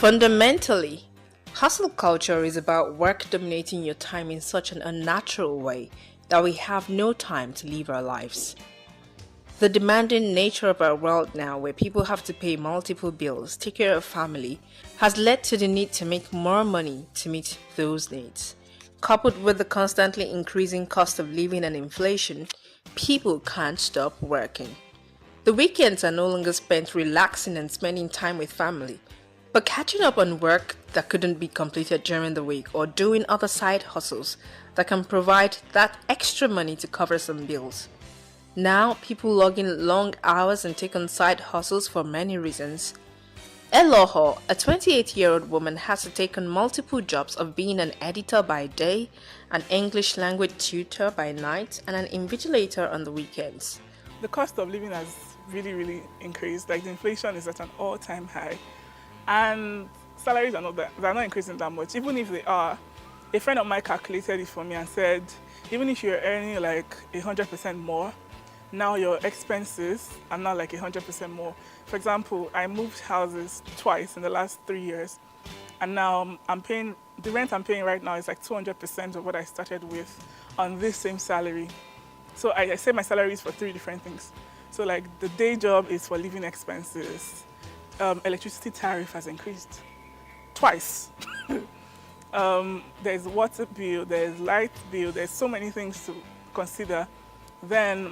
Fundamentally, hustle culture is about work dominating your time in such an unnatural way that we have no time to live our lives. The demanding nature of our world now, where people have to pay multiple bills, take care of family, has led to the need to make more money to meet those needs. Coupled with the constantly increasing cost of living and inflation, people can't stop working. The weekends are no longer spent relaxing and spending time with family, but catching up on work that couldn't be completed during the week or doing other side hustles that can provide that extra money to cover some bills. Now, people log in long hours and take on side hustles for many reasons. Eloho, a 28-year-old woman, has to take on multiple jobs of being an editor by day, an English language tutor by night, and an invigilator on the weekends. The cost of living has really increased. Like the inflation is at an all-time high, and salaries are not increasing that much. Even if they are, a friend of mine calculated it for me and said, even if you're earning like 100% more, now your expenses are now like 100% more. For example, I moved houses twice in the last 3 years, and now the rent I'm paying right now is like 200% of what I started with on this same salary. So I say my salary is for 3 different things. So like the day job is for living expenses. Electricity tariff has increased twice. There's water bill, there's light bill, there's so many things to consider. Then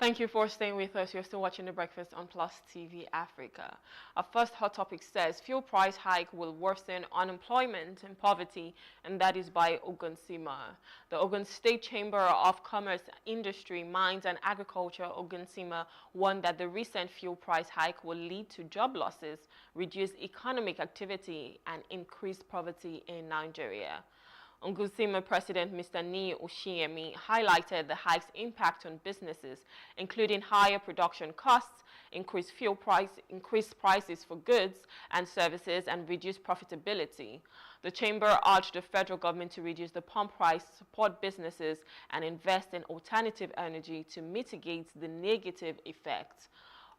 Thank you for staying with us. You're still watching The Breakfast on Plus TV Africa. Our first hot topic says fuel price hike will worsen unemployment and poverty, and that is by Ogun Sima. The Ogun State Chamber of Commerce, Industry, Mines and Agriculture, Ogun Sima, warned that the recent fuel price hike will lead to job losses, reduced economic activity, and increased poverty in Nigeria. Ngusima President Mr. Ni Oshiemi highlighted the hike's impact on businesses, including higher production costs, increased prices for goods and services, and reduced profitability. The chamber urged the federal government to reduce the pump price, support businesses, and invest in alternative energy to mitigate the negative effects.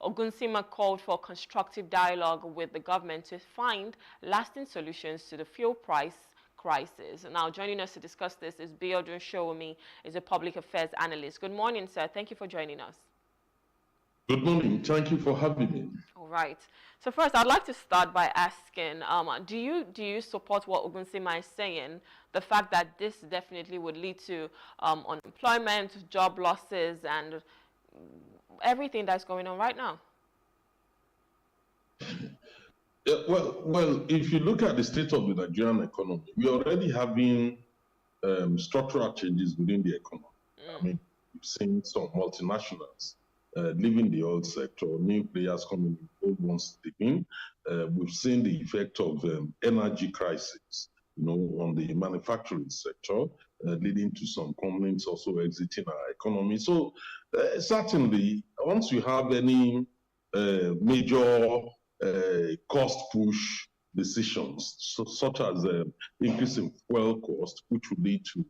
Ogunsima called for constructive dialogue with the government to find lasting solutions to the fuel price crisis. Now, joining us to discuss this is Biodun Showumi, is a public affairs analyst. Good morning, sir. Thank you for joining us. Good morning. Thank you for having me. All right. So first, I'd like to start by asking, do you support what Ogunsima is saying, the fact that this definitely would lead to unemployment, job losses, and everything that's going on right now? Well, if you look at the state of the Nigerian economy, we're already having structural changes within the economy. I mean, we've seen some multinationals leaving the oil sector, new players coming in, old ones leaving. We've seen the effect of energy crisis, on the manufacturing sector, leading to some companies also exiting our economy. So certainly, once you have any major cost push decisions, such as increasing fuel cost, which would lead to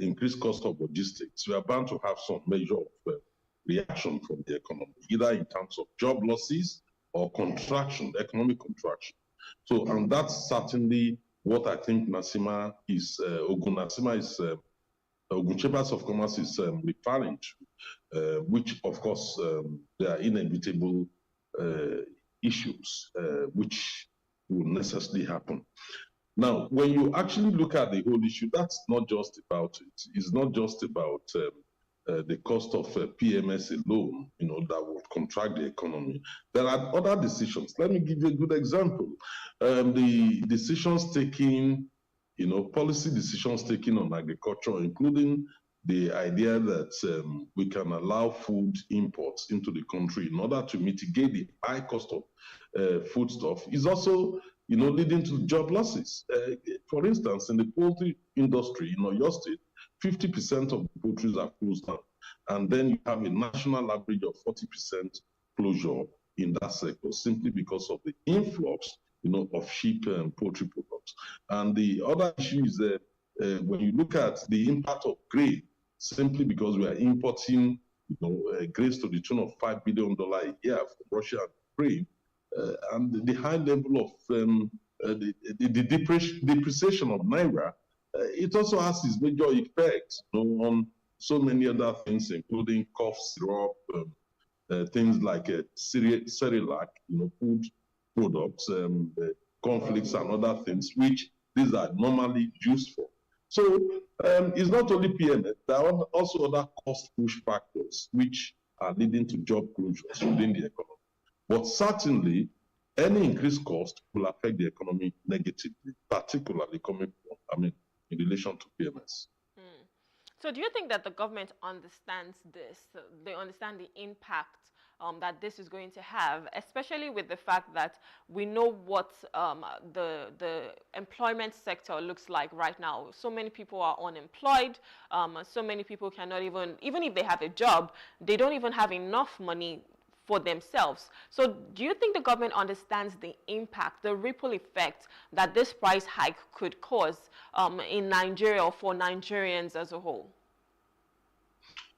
increased cost of logistics, we are bound to have some measure of reaction from the economy, either in terms of job losses or contraction, economic contraction. So, and that's certainly what I think Nasima is, Ogun Chambers of Commerce is referring to, which of course there are inevitable issues which will necessarily happen. Now, when you actually look at the whole issue, that's not just about it. It's not just about the cost of PMS alone, that would contract the economy. There are other decisions. Let me give you a good example. The decisions taken, policy decisions taken on agriculture, including the idea that we can allow food imports into the country in order to mitigate the high cost of foodstuff is also, leading to job losses. For instance, in the poultry industry, your state, 50% of the poultries are closed down. And then you have a national average of 40% closure in that sector, simply because of the influx, of sheep and poultry products. And the other issue is that when you look at the impact of grain simply because we are importing, grains to the tune of $5 billion a year from Russia and Ukraine, and the high level of the depreciation of Naira, it also has its major effect on so many other things, including cough syrup, things like Cerelac, food products, conflicts and other things, which these are normally used for. So it's not only PMS, there are also other cost push factors which are leading to job closures within the economy. But certainly, any increased cost will affect the economy negatively, particularly in relation to PMS. So do you think that the government understands this? They understand the impact that this is going to have, especially with the fact that we know what the employment sector looks like right now. So many people are unemployed. So many people cannot even if they have a job, they don't even have enough money for themselves. So do you think the government understands the impact, the ripple effect that this price hike could cause in Nigeria or for Nigerians as a whole?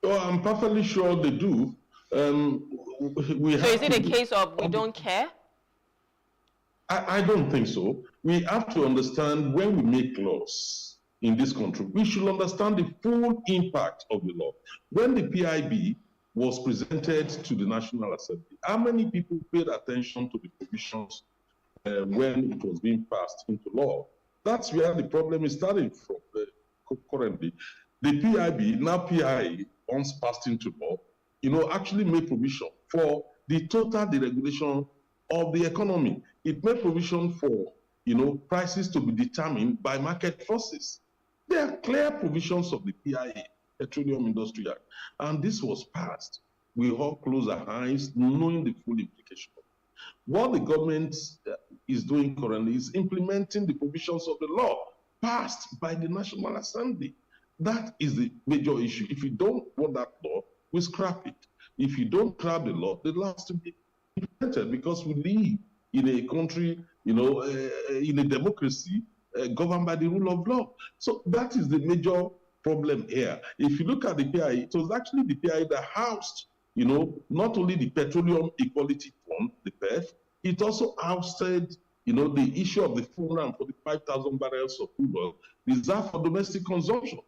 Well, I'm perfectly sure they do. So is it a case of we don't care? I don't think so. We have to understand when we make laws in this country, we should understand the full impact of the law. When the PIB was presented to the National Assembly, how many people paid attention to the provisions when it was being passed into law? That's where the problem is starting from currently. The PIB, now PIA, once passed into law, actually made provision for the total deregulation of the economy. It made provision for, prices to be determined by market forces. There are clear provisions of the PIA, Petroleum Industry Act, and this was passed. We all close our eyes knowing the full implication. What the government is doing currently is implementing the provisions of the law passed by the National Assembly. That is the major issue. If you don't want that law, we scrap it. If you don't scrap the law has to be implemented, because we live in a country, in a democracy governed by the rule of law. So that is the major problem here. If you look at the PIA, it was actually the PIA that housed, not only the Petroleum Equality Fund, the PEF, it also housed, the issue of the 445,000 barrels of crude oil reserved for domestic consumption.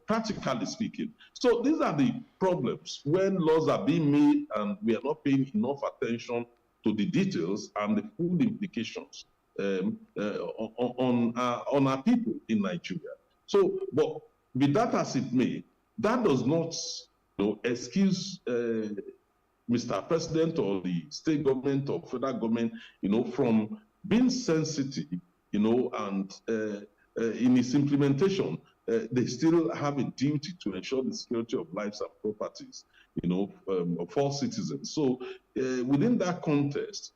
Practically speaking. So these are the problems when laws are being made and we are not paying enough attention to the details and the full implications on our people in Nigeria. So, but with that as it may, that does not excuse Mr. President or the state government or federal government, from being sensitive, and in its implementation. They still have a duty to ensure the security of lives and properties, of all citizens. So within that context,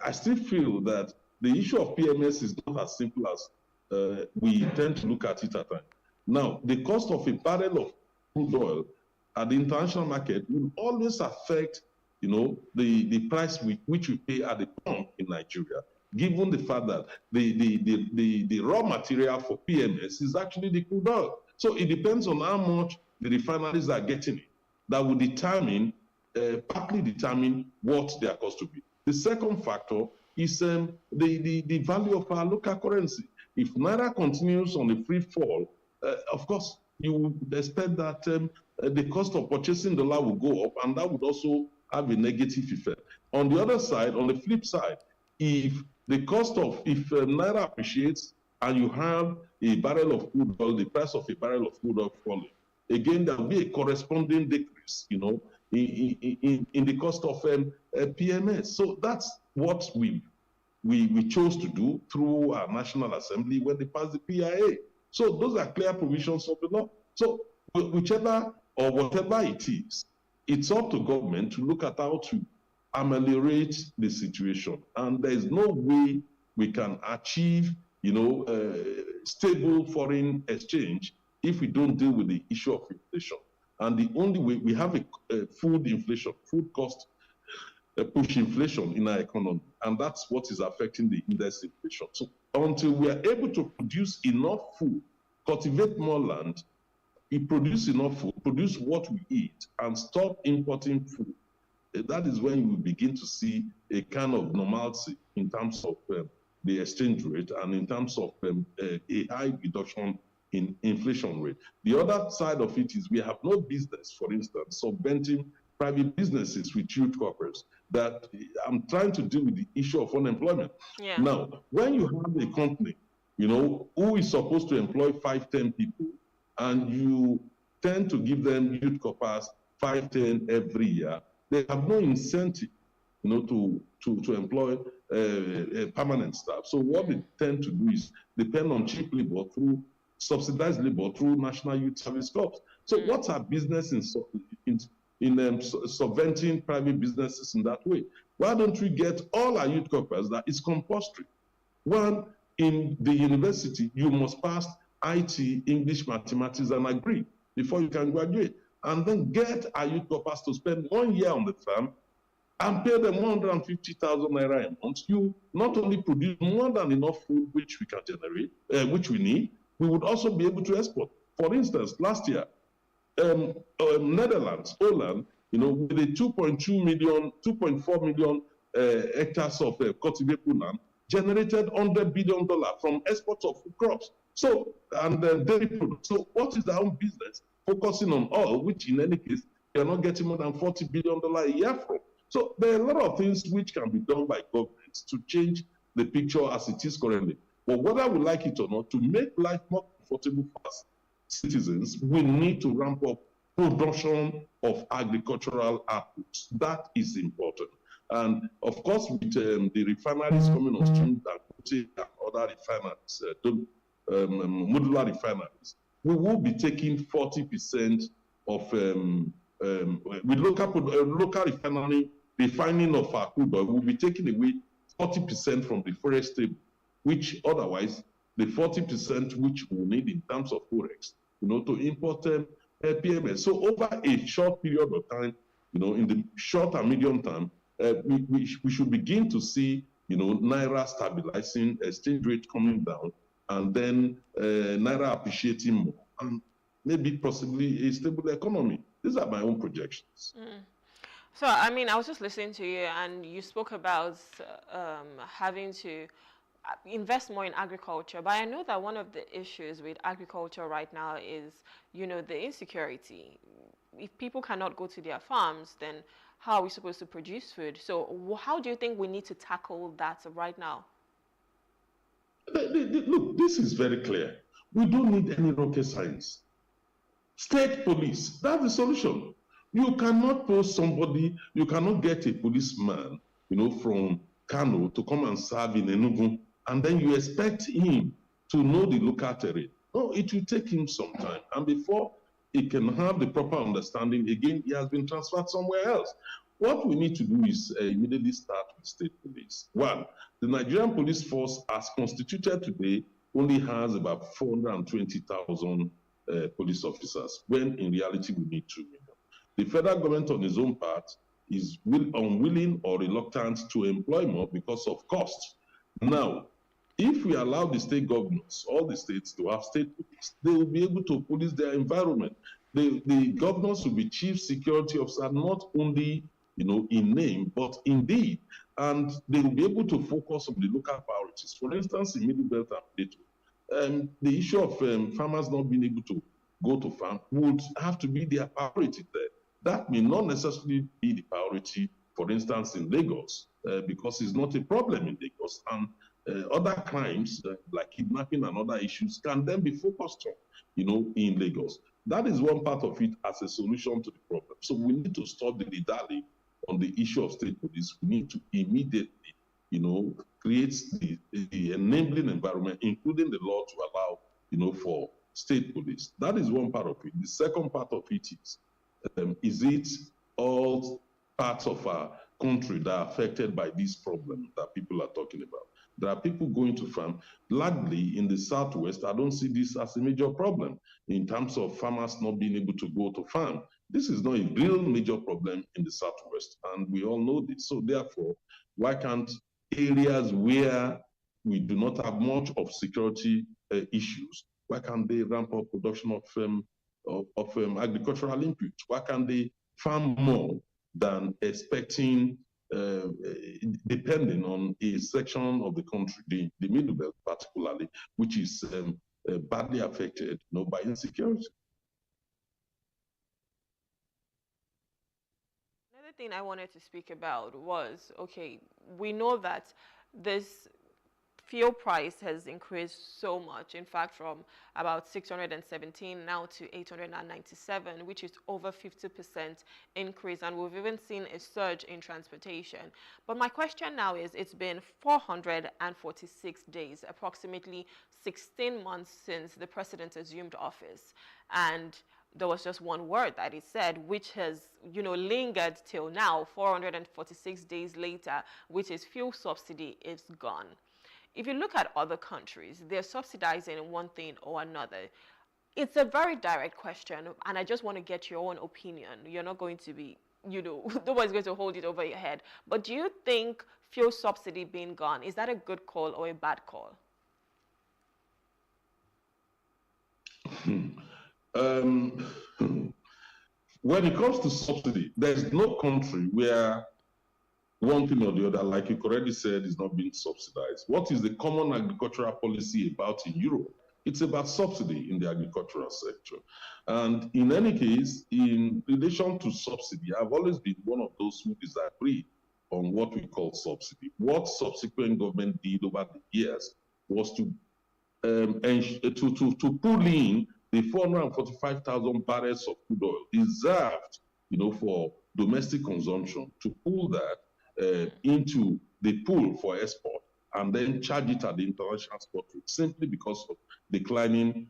I still feel that the issue of PMS is not as simple as we tend to look at it at times. Now, the cost of a barrel of crude oil at the international market will always affect, the price which we pay at the pump in Nigeria, given the fact that the raw material for PMS is actually the crude oil. So it depends on how much the refineries are getting it. That will determine, partly determine what their cost will be. The second factor is the value of our local currency. If Naira continues on the free fall, of course, you would expect that the cost of purchasing dollar will go up, and that would also have a negative effect. On the other side, on the flip side, if Naira appreciates and you have a barrel of crude oil, the price of a barrel of crude oil falling, again, there will be a corresponding decrease, in the cost of PMS. So that's what we chose to do through our National Assembly when they passed the PIA. So those are clear provisions of the law. So whichever or whatever it is, it's up to government to look at how to ameliorate the situation. And there is no way we can achieve, stable foreign exchange if we don't deal with the issue of inflation. And the only way we have a food inflation, food cost push inflation in our economy, and that's what is affecting the index inflation. So until we are able to produce enough food, cultivate more land, we produce enough food, produce what we eat, and stop importing food, that is when you will begin to see a kind of normalcy in terms of the exchange rate and in terms of a high reduction in inflation rate. The other side of it is we have no business, for instance, subventing private businesses with huge corporates. That I'm trying to deal with the issue of unemployment. Yeah. Now, when you have a company, who is supposed to employ 5-10 people, and you tend to give them youth corpers 5-10 every year, they have no incentive, to employ permanent staff. So what they tend to do is depend on cheap labor through subsidized labor through National Youth Service Corps. So what's our business in subventing private businesses in that way? Why don't we get all our youth corpers that is compulsory? One, in the university, you must pass IT, English, mathematics, and agree before you can graduate. And then get our youth corpers to spend 1 year on the farm and pay them 150,000 naira a month. You not only produce more than enough food which we can generate, which we need, we would also be able to export. For instance, last year, Netherlands, Holland, with a 2.4 million hectares of cultivable land, generated $100 billion from exports of food crops. So, and dairy products. So what is our own business? Focusing on oil, which in any case, you're not getting more than $40 billion a year from. So there are a lot of things which can be done by governments to change the picture as it is currently. But whether we like it or not, to make life more comfortable for us citizens, we need to ramp up production of agricultural outputs. That is important. And of course, with the refineries coming on stream, and other refineries, modular refineries, we will be taking 40% of with local refining of our crude oil. We'll be taking away 40% from the forest table, which otherwise the 40% which we need in terms of forex, to import PMS. So over a short period of time, in the short and medium term, we should begin to see, Naira stabilizing, exchange rate coming down, and then Naira appreciating more, and maybe possibly a stable economy. These are my own projections. So, I mean, I was just listening to you, and you spoke about having to invest more in agriculture. But I know that one of the issues with agriculture right now is, the insecurity. If people cannot go to their farms, then how are we supposed to produce food? So how do you think we need to tackle that right now? Look, this is very clear. We don't need any rocket science. State police, that's the solution. You cannot post somebody, you cannot get a policeman, from Kano to come and serve in Enugu, and then you expect him to know the local terrain. No, it will take him some time. And before he can have the proper understanding, again, he has been transferred somewhere else. What we need to do is immediately start with state police. One, the Nigerian police force, as constituted today, only has about 420,000 police officers, when in reality we need 2 million. The federal government on its own part is unwilling or reluctant to employ more because of cost. Now, if we allow the state governors, all the states, to have state police, they will be able to police their environment. The governors will be chief security officers, not only in name, but in deed. And they will be able to focus on the local priorities. For instance, in Middle Belt and Plateau, the issue of farmers not being able to go to farm would have to be their priority there. That may not necessarily be the priority, for instance, in Lagos, because it's not a problem in Lagos. And other crimes, like kidnapping and other issues, can then be focused on, in Lagos. That is one part of it as a solution to the problem. So we need to stop the dilly on the issue of state police. We need to immediately, create the enabling environment, including the law to allow, for state police. That is one part of it. The second part of it is it all parts of our country that are affected by this problem that people are talking about? There are people going to farm. Largely in the Southwest, I don't see this as a major problem in terms of farmers not being able to go to farm. This is not a real major problem in the Southwest, and we all know this. So therefore, why can't areas where we do not have much of security issues, why can't they ramp up production agricultural input? Why can't they farm more than expecting, depending on a section of the country, the Middle Belt particularly, which is badly affected, by insecurity? Another thing I wanted to speak about was, okay, we know that this fuel price has increased so much, in fact, from about 617 now to 897, which is over 50% increase, and we've even seen a surge in transportation. But my question now is, it's been 446 days, approximately 16 months since the president assumed office, and there was just one word that he said, which has, lingered till now, 446 days later, which is fuel subsidy is gone. If you look at other countries, they're subsidizing one thing or another. It's a very direct question, and I just want to get your own opinion. You're not going to be, nobody's going to hold it over your head. But do you think fuel subsidy being gone, is that a good call or a bad call? When it comes to subsidy, there's no country where one thing or the other, like you correctly said, is not being subsidized. What is the common agricultural policy about in Europe? It's about subsidy in the agricultural sector. And in any case, in relation to subsidy, I've always been one of those who disagree on what we call subsidy. What subsequent government did over the years was to pull in the 445,000 barrels of crude oil reserved, for domestic consumption, to pull that into the pool for export and then charge it at the international spot rate, simply because of declining,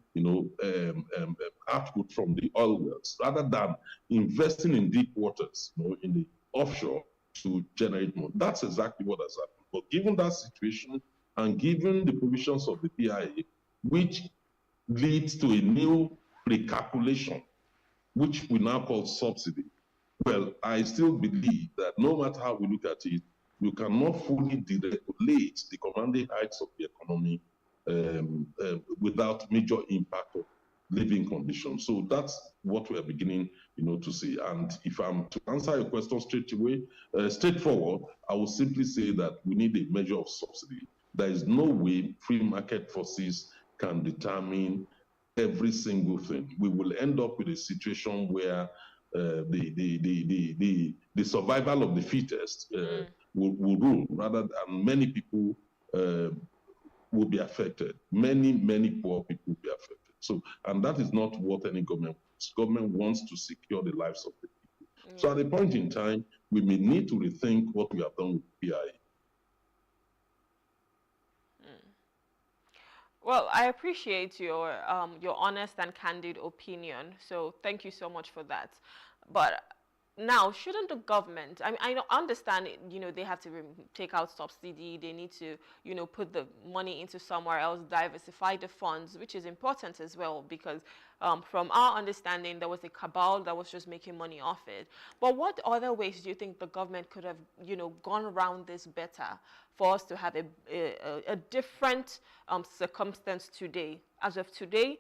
output from the oil wells, rather than investing in deep waters, in the offshore to generate more. That's exactly what has happened. But given that situation and given the provisions of the PIA, which leads to a new recalculation, which we now call subsidy, well, I still believe that no matter how we look at it, you cannot fully deregulate the commanding heights of the economy without major impact of living conditions. So that's what we are beginning, to see. And if I'm to answer your question straightforward, I will simply say that we need a measure of subsidy. There is no way free market forces can determine every single thing. We will end up with a situation where the survival of the fittest will rule, rather than many people will be affected. Many poor people will be affected. So, and that is not what any government wants. Government wants to secure the lives of the people. So at a point in time, we may need to rethink what we have done with PIA. Well, I appreciate your honest and candid opinion. So thank you so much for that. But now, shouldn't the government, I understand, they have to take out subsidy, they need to, put the money into somewhere else, diversify the funds, which is important as well, because from our understanding, there was a cabal that was just making money off it. But what other ways do you think the government could have, gone around this better for us to have a different circumstance today? As of today,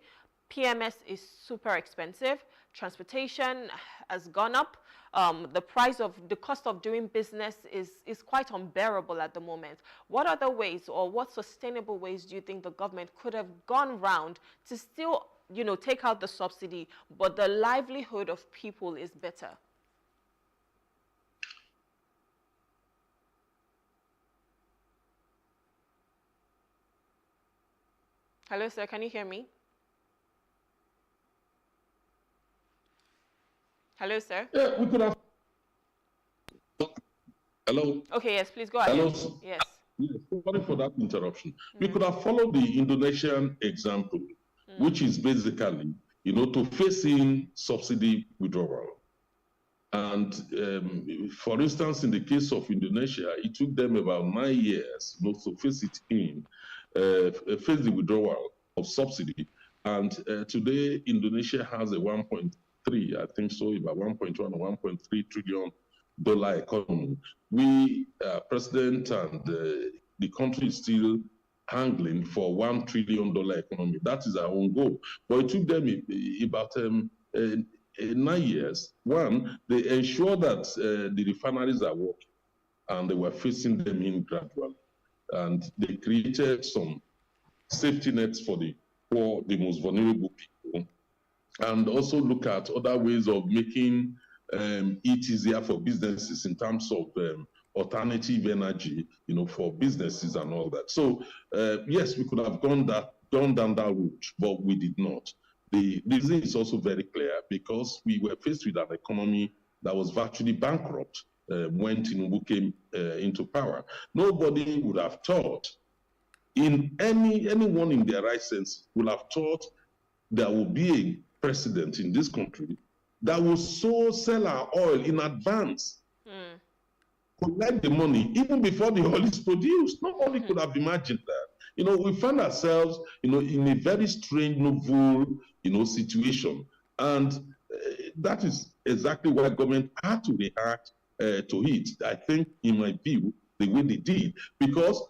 PMS is super expensive. Transportation has gone up. The cost of doing business is quite unbearable at the moment. What other ways, or what sustainable ways do you think the government could have gone round to still, take out the subsidy, but the livelihood of people is better? Hello, sir, can you hear me? Hello, sir. Yeah, we could have. Hello. Okay, yes, please go ahead. Hello. Yes. Yes, sorry for that interruption. We could have followed the Indonesian example, which is basically, to face in subsidy withdrawal. And for instance, in the case of Indonesia, it took them about 9 years, to face it in, face the withdrawal of subsidy. And today, Indonesia has a 1.3, I think so, about 1.1 or 1.3 trillion dollar economy. We, president and the country is still handling for $1 trillion economy. That is our own goal. But it took them about 9 years. One, they ensure that the refineries are working, and they were phasing them in gradually. And they created some safety nets for the poor, the most vulnerable people, and also look at other ways of making it easier for businesses in terms of alternative energy, for businesses and all that. So yes, we could have gone down that route, but we did not. The reason is also very clear, because we were faced with an economy that was virtually bankrupt when Tinubu came into power. Nobody would have thought, anyone in their right sense would have thought there will be a president in this country that will sell our oil in advance, collect the money even before the oil is produced. Nobody could have imagined that. We find ourselves, in a very strange, novel, situation, and that is exactly why government had to react to it. I think, in my view, the way they did, because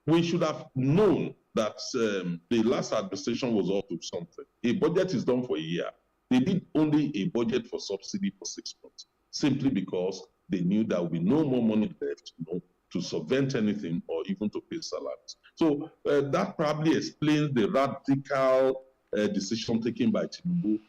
we should have known that the last administration was up to something. A budget is done for a year. They did only a budget for subsidy for 6 months, simply because they knew there would be no more money left, to subvent anything or even to pay salaries. So that probably explains the radical decision taken by Tinubu.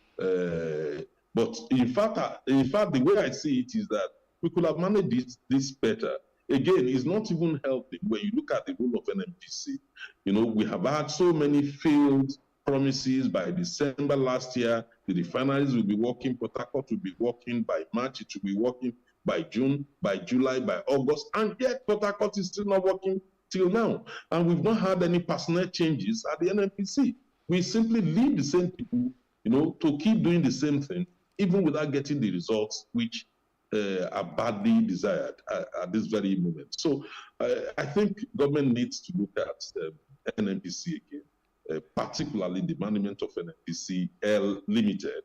But in fact, the way I see it is that we could have managed this better. Again, it's not even helping when you look at the role of NNPC. We have had so many failed promises. By December last year, the refineries will be working, Port Harcourt will be working, by March it will be working, by June, by July, by August, and yet Port Harcourt is still not working till now. And we've not had any personnel changes at the NNPC. We simply leave the same people, to keep doing the same thing, even without getting the results which are badly desired at this very moment. So I think government needs to look at NNPC again, particularly the management of NNPCL Limited.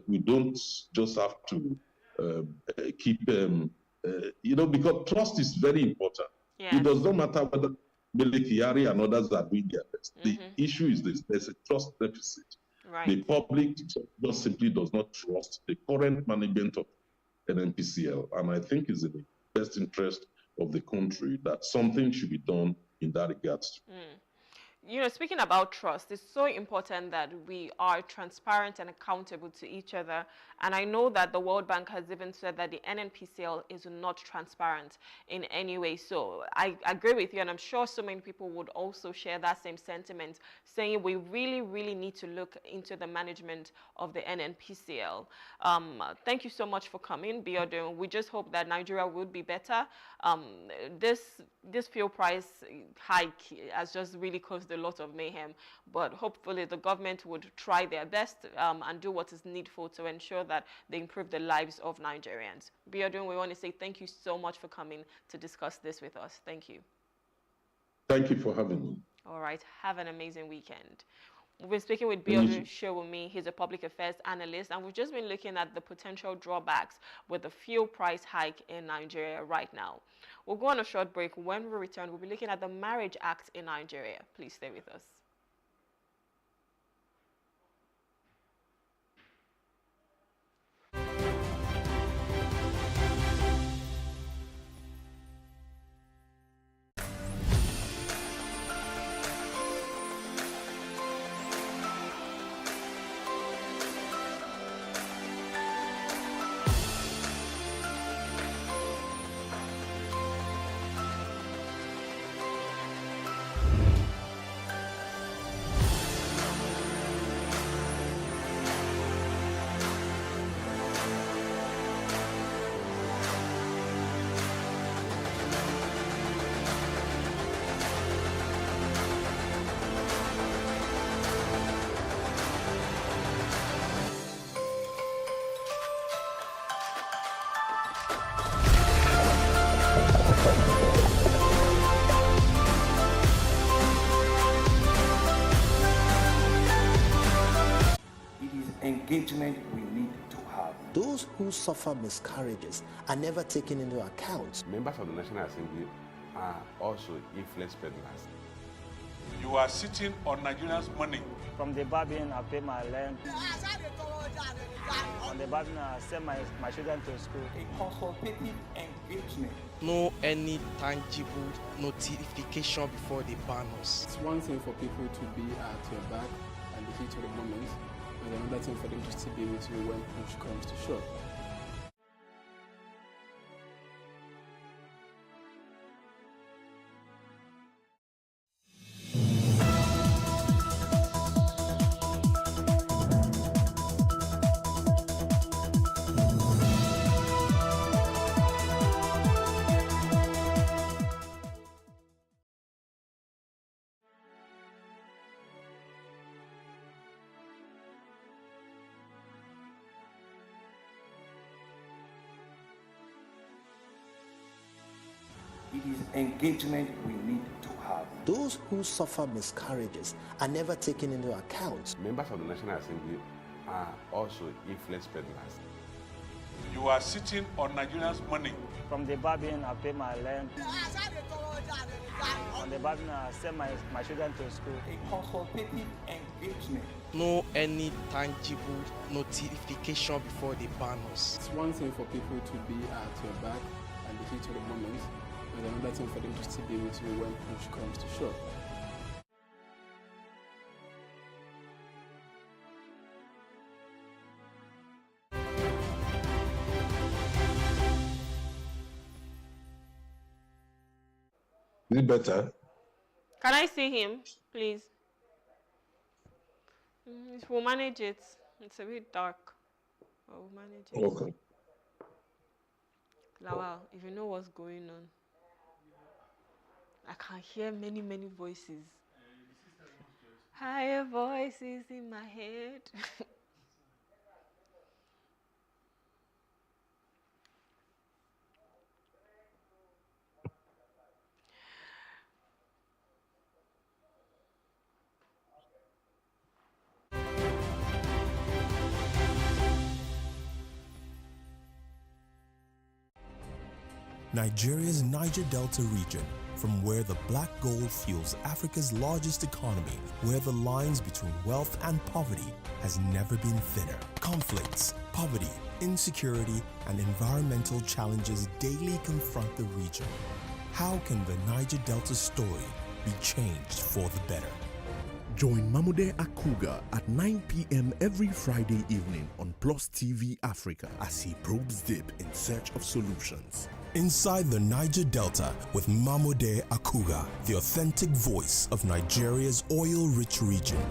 We don't just have to keep, because trust is very important. Yeah. It does not matter whether Mele Kyari and others are doing their best. The issue is this: there's a trust deficit. Right. The public just simply does not trust the current management of NNPCL, and I think it's in the best interest of the country that something should be done in that regard. Speaking about trust, it's so important that we are transparent and accountable to each other. And I know that the World Bank has even said that the NNPCL is not transparent in any way. So I agree with you, and I'm sure so many people would also share that same sentiment, saying we really, really need to look into the management of the NNPCL. Thank you so much for coming, Biodun. We just hope that Nigeria would be better. This fuel price hike has just really caused a lot of mayhem, but hopefully the government would try their best and do what is needful to ensure that they improve the lives of Nigerians. Biodun, we want to say thank you so much for coming to discuss this with us. Thank you. Thank you for having me. All right. Have an amazing weekend. We've been speaking with Biodun Sowunmi. He's a public affairs analyst, and we've just been looking at the potential drawbacks with the fuel price hike in Nigeria right now. We'll go on a short break. When we return, we'll be looking at the Marriage Act in Nigeria. Please stay with us. Engagement we need to have. Those who suffer miscarriages are never taken into account. Members of the National Assembly are also influence peddlers. You are sitting on Nigerians' money. From the barbing, I pay my rent. On the barbing, I send my children to school. A consultative engagement. No any tangible notification before they ban us. It's one thing for people to be at your back and the heat of the moment, and another thing for them to still be with you when push comes to shove. It is engagement we need to have. Those who suffer miscarriages are never taken into account. Members of the National Assembly are also influence peddlers. You are sitting on Nigerians' money. From the barbing, I pay my rent. On the barbing, I send my children to school. A consultative engagement. No any tangible notification before they ban us. It's one thing for people to be at your back and the heat of the moment, and another thing for them to still be with you when push comes to shove. Is it better? Can I see him, please? We'll manage it. It's a bit dark. We'll manage it. Okay. Lawal, if you know what's going on, I can hear many, many voices. Higher voices in my head. Nigeria's Niger Delta region, from where the black gold fuels Africa's largest economy, where the lines between wealth and poverty has never been thinner. Conflicts, poverty, insecurity, and environmental challenges daily confront the region. How can the Niger Delta story be changed for the better? Join Mamude Akuga at 9 p.m. every Friday evening on Plus TV Africa as he probes deep in search of solutions. Inside the Niger Delta with Mamude Akuga, the authentic voice of Nigeria's oil-rich region.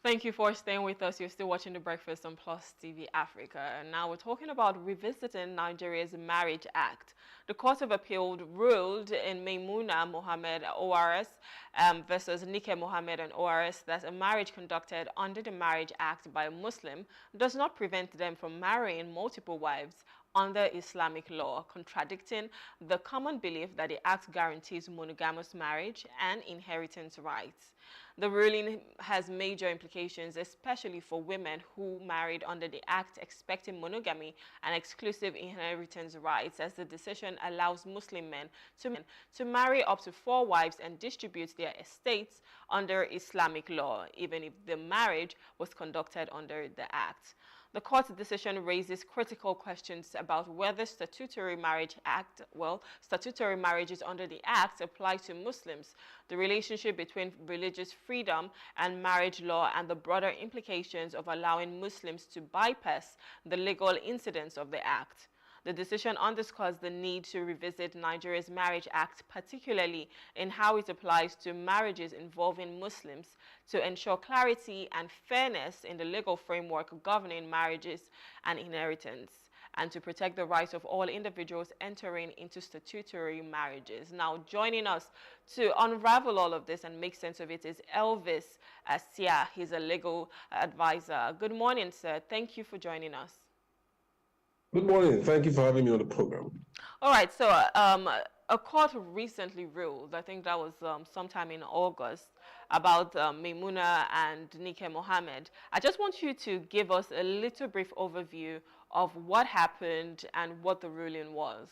Thank you for staying with us. You're still watching The Breakfast on Plus TV Africa. And now we're talking about revisiting Nigeria's Marriage Act. The Court of Appeal ruled in Maimuna Mohammed ORS versus Nike Mohammed and ORS that a marriage conducted under the Marriage Act by a Muslim does not prevent them from marrying multiple wives under Islamic law, contradicting the common belief that the Act guarantees monogamous marriage and inheritance rights. The ruling has major implications, especially for women who married under the Act expecting monogamy and exclusive inheritance rights, as the decision allows Muslim men to marry up to 4 wives and distribute their estates under Islamic law, even if the marriage was conducted under the Act. The court's decision raises critical questions about whether statutory marriages under the Act apply to Muslims, the relationship between religious freedom and marriage law, and the broader implications of allowing Muslims to bypass the legal incidence of the Act. The decision underscores the need to revisit Nigeria's Marriage Act, particularly in how it applies to marriages involving Muslims, to ensure clarity and fairness in the legal framework governing marriages and inheritance, and to protect the rights of all individuals entering into statutory marriages. Now, joining us to unravel all of this and make sense of it is Elvis Sia. He's a legal advisor. Good morning, sir. Thank you for joining us. Good morning. Thank you for having me on the program. All right. So a court recently ruled, I think that was sometime in August, about Maimuna and Nike Mohammed. I just want you to give us a little brief overview of what happened and what the ruling was.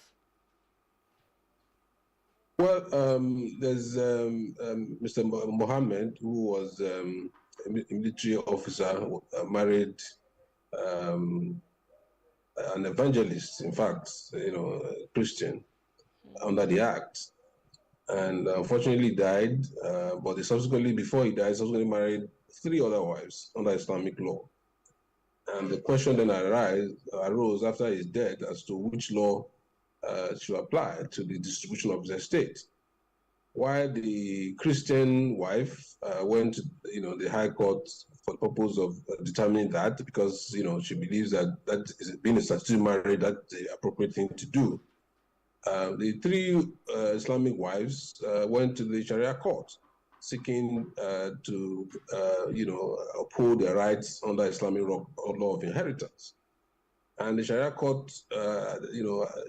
Well, there's Mr. Mohammed, who was a military officer, married an evangelist, in fact, Christian, under the Act, and unfortunately died. But before he died, subsequently married 3 other wives under Islamic law. And the question then arose after his death as to which law should apply to the distribution of his estate. While the Christian wife went to the High Court for the purpose of determining that, because she believes that is being a statutory marriage, that's the appropriate thing to do. The 3 Islamic wives went to the Sharia court, seeking to uphold their rights under Islamic law of inheritance. And the Sharia court,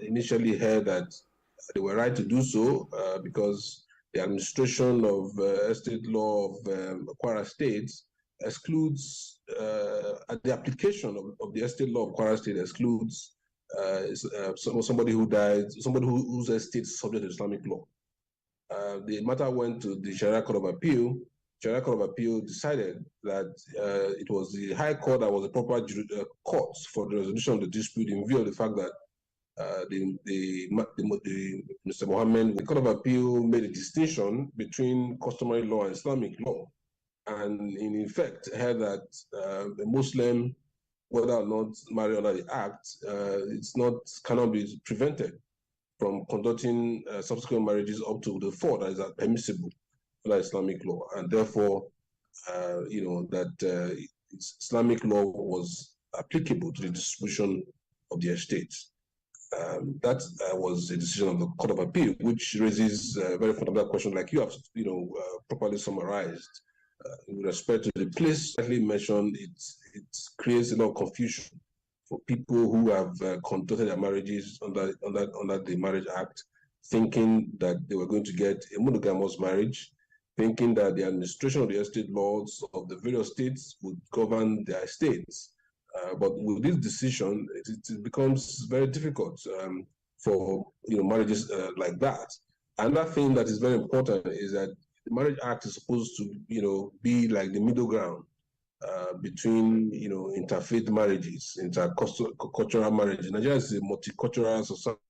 initially held that they were right to do so because the administration of estate law of Kwara State excludes, the application of the estate law of Kwara State excludes somebody who died, somebody whose estate is subject to Islamic law. The matter went to the Sharia Court of Appeal. Sharia Court of Appeal decided that it was the High Court that was the proper court for the resolution of the dispute, in view of the fact that Mr. Mohammed, the Court of Appeal made a distinction between customary law and Islamic law, and in effect held that a Muslim, whether or not married under the Act, cannot be prevented from conducting subsequent marriages up to the 4 that is permissible under Islamic law, and therefore, that Islamic law was applicable to the distribution of the estates. That was a decision of the Court of Appeal, which raises a very fundamental question, like you have, properly summarized. With respect to the place slightly mentioned, it creates a lot of confusion for people who have conducted their marriages under the Marriage Act, thinking that they were going to get a monogamous marriage, thinking that the administration of the estate laws of the various states would govern their estates. But with this decision, it becomes very difficult for marriages like that. Another thing that is very important is that the Marriage Act is supposed to be like the middle ground between interfaith marriages, intercultural marriages. Nigeria is a multicultural society.